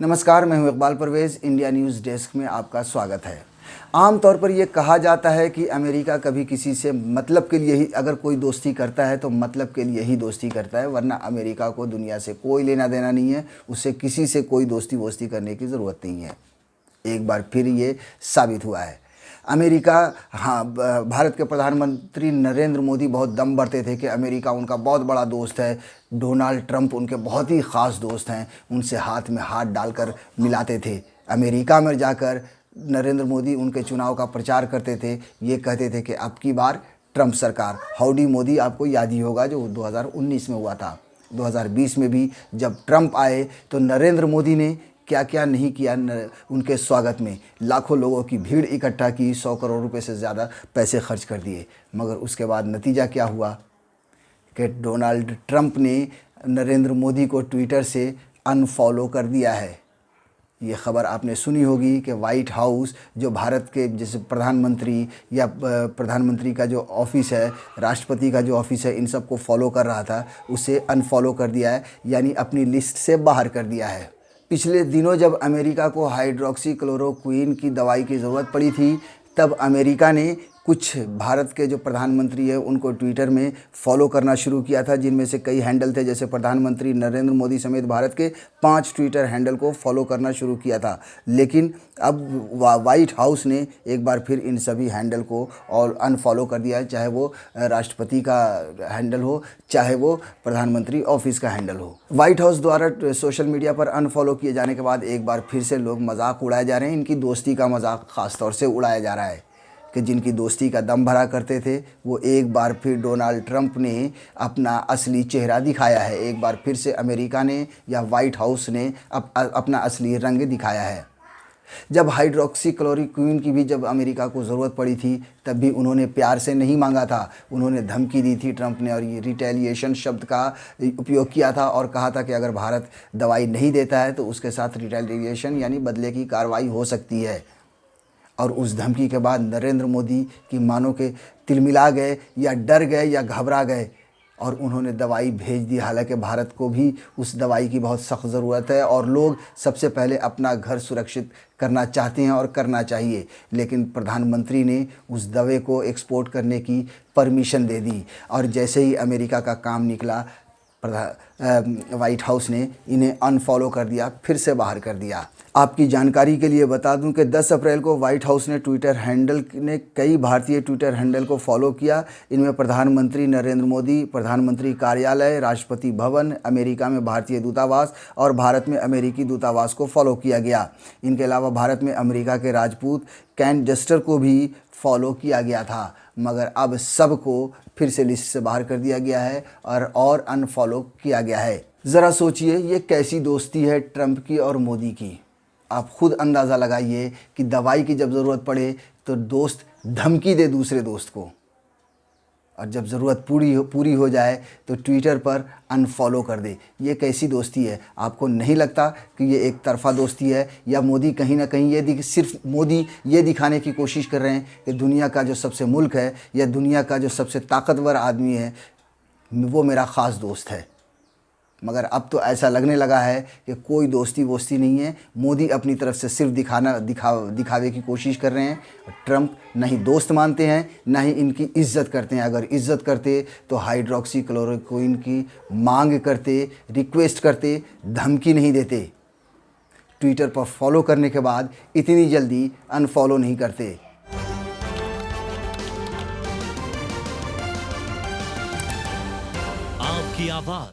नमस्कार, मैं हूं Iqbal Parvez. India news desk में आपका स्वागत है। आमतौर पर यह कहा जाता है कि अमेरिका कभी किसी से मतलब के लिए ही अगर कोई दोस्ती करता है तो मतलब के लिए ही दोस्ती करता है, वरना अमेरिका को दुनिया से कोई लेना देना नहीं है। उससे किसी से कोई दोस्ती वोस्ती करने की ज़रूरत नहीं है। एक बार फिर ये साबित हुआ है। अमेरिका, भारत के प्रधानमंत्री नरेंद्र मोदी बहुत दम भरते थे कि अमेरिका उनका बहुत बड़ा दोस्त है। डोनाल्ड ट्रंप उनके बहुत ही ख़ास दोस्त हैं। उनसे हाथ में हाथ डालकर मिलाते थे। अमेरिका में जाकर नरेंद्र मोदी उनके चुनाव का प्रचार करते थे। ये कहते थे कि अब की बार ट्रंप सरकार। हाउडी मोदी आपको याद ही होगा, जो 2019 में हुआ था। 2020 में भी जब ट्रंप आए तो नरेंद्र मोदी ने क्या क्या नहीं किया। उनके स्वागत में लाखों लोगों की भीड़ इकट्ठा की, 100 करोड़ रुपए से ज़्यादा पैसे खर्च कर दिए। मगर उसके बाद नतीजा क्या हुआ कि डोनाल्ड ट्रंप ने नरेंद्र मोदी को ट्विटर से अनफॉलो कर दिया है। ये ख़बर आपने सुनी होगी कि वाइट हाउस, जो भारत के जैसे प्रधानमंत्री या प्रधानमंत्री का जो ऑफ़िस है, राष्ट्रपति का जो ऑफ़िस है, इन सब को फॉलो कर रहा था, उसे अनफॉलो कर दिया है, यानी अपनी लिस्ट से बाहर कर दिया है। पिछले दिनों जब अमेरिका को हाइड्रोक्सी क्लोरोक्विन की दवाई की ज़रूरत पड़ी थी, तब अमेरिका ने कुछ भारत के जो प्रधानमंत्री है उनको ट्विटर में फॉलो करना शुरू किया था, जिनमें से कई हैंडल थे। जैसे प्रधानमंत्री नरेंद्र मोदी समेत भारत के 5 ट्विटर हैंडल को फॉलो करना शुरू किया था। लेकिन अब वाइट हाउस ने एक बार फिर इन सभी हैंडल को और अनफॉलो कर दिया है, चाहे वो राष्ट्रपति का हैंडल हो, चाहे वो प्रधानमंत्री ऑफिस का हैंडल हो। वाइट हाउस द्वारा सोशल मीडिया पर अनफॉलो किए जाने के बाद एक बार फिर से लोग मजाक उड़ाए जा रहे हैं। इनकी दोस्ती का मजाक ख़ास तौर से उड़ाया जा रहा है कि जिनकी दोस्ती का दम भरा करते थे, वो एक बार फिर डोनाल्ड ट्रंप ने अपना असली चेहरा दिखाया है। एक बार फिर से अमेरिका ने या वाइट हाउस ने अपना असली रंग दिखाया है। जब हाइड्रोक्सी क्लोरोक्विन की भी जब अमेरिका को ज़रूरत पड़ी थी, तब भी उन्होंने प्यार से नहीं मांगा था, उन्होंने धमकी दी थी ट्रंप ने, और ये रिटेलिएशन शब्द का उपयोग किया था और कहा था कि अगर भारत दवाई नहीं देता है तो उसके साथ रिटेलिएशन यानी बदले की कार्रवाई हो सकती है। और उस धमकी के बाद नरेंद्र मोदी की मानो के तिलमिला गए या डर गए या घबरा गए और उन्होंने दवाई भेज दी। हालांकि भारत को भी उस दवाई की बहुत सख्त ज़रूरत है और लोग सबसे पहले अपना घर सुरक्षित करना चाहते हैं और करना चाहिए। लेकिन प्रधानमंत्री ने उस दवा को एक्सपोर्ट करने की परमिशन दे दी और जैसे ही अमेरिका का काम निकला, वाइट हाउस ने इन्हें अनफॉलो कर दिया, फिर से बाहर कर दिया। आपकी जानकारी के लिए बता दूं कि 10 अप्रैल को वाइट हाउस ने ट्विटर हैंडल ने कई भारतीय ट्विटर हैंडल को फॉलो किया। इनमें प्रधानमंत्री नरेंद्र मोदी, प्रधानमंत्री कार्यालय, राष्ट्रपति भवन, अमेरिका में भारतीय दूतावास और भारत में अमेरिकी दूतावास को फॉलो किया गया। इनके अलावा भारत में अमेरिका के राजपूत कैन जस्टर को भी फॉलो किया गया था, मगर अब सबको फिर से लिस्ट से बाहर कर दिया गया है और अनफॉलो किया गया है। ज़रा सोचिए, ये कैसी दोस्ती है ट्रंप की और मोदी की। आप खुद अंदाज़ा लगाइए कि दवाई की जब ज़रूरत पड़े तो दोस्त धमकी दे दूसरे दोस्त को, और जब ज़रूरत पूरी हो जाए तो ट्विटर पर अनफॉलो कर दे। ये कैसी दोस्ती है? आपको नहीं लगता कि ये एक तरफा दोस्ती है, या मोदी कहीं ना कहीं सिर्फ मोदी ये दिखाने की कोशिश कर रहे हैं कि दुनिया का जो सबसे मुल्क है या दुनिया का जो सबसे ताकतवर आदमी है वो मेरा ख़ास दोस्त है? मगर अब तो ऐसा लगने लगा है कि कोई दोस्ती वोस्ती नहीं है। मोदी अपनी तरफ से सिर्फ दिखावे की कोशिश कर रहे हैं। ट्रंप न ही दोस्त मानते हैं, न ही इनकी इज्जत करते हैं। अगर इज्जत करते तो हाइड्रोक्सी क्लोरोक्विन की मांग करते, रिक्वेस्ट करते, धमकी नहीं देते। ट्विटर पर फॉलो करने के बाद इतनी जल्दी अनफॉलो नहीं करते। आपकी आवाज़